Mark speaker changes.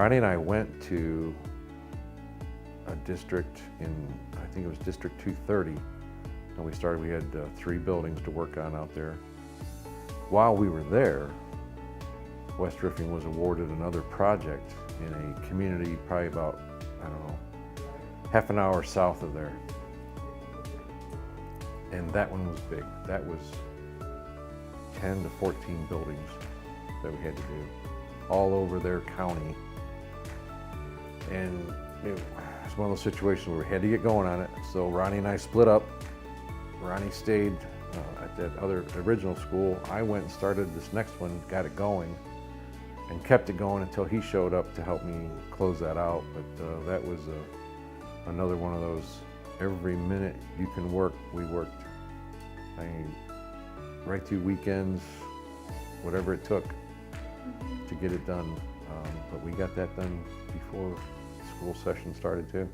Speaker 1: Ronnie and I went to a district in, I think it was District 230, and we had 3 buildings to work on out there. While we were there, West Drifting was awarded another project in a community probably about, I don't know, half an hour south of there. And that one was big. That was 10 to 14 buildings that we had to do all over their county. And it was one of those situations where we had to get going on it. So Ronnie and I split up. Ronnie stayed at that other original school. I went and started this next one, got it going, and kept it going until he showed up to help me close that out. But that was another one of those, every minute you can work, we worked. I mean, right through weekends, whatever it took to get it done. But we got that done before school session started too.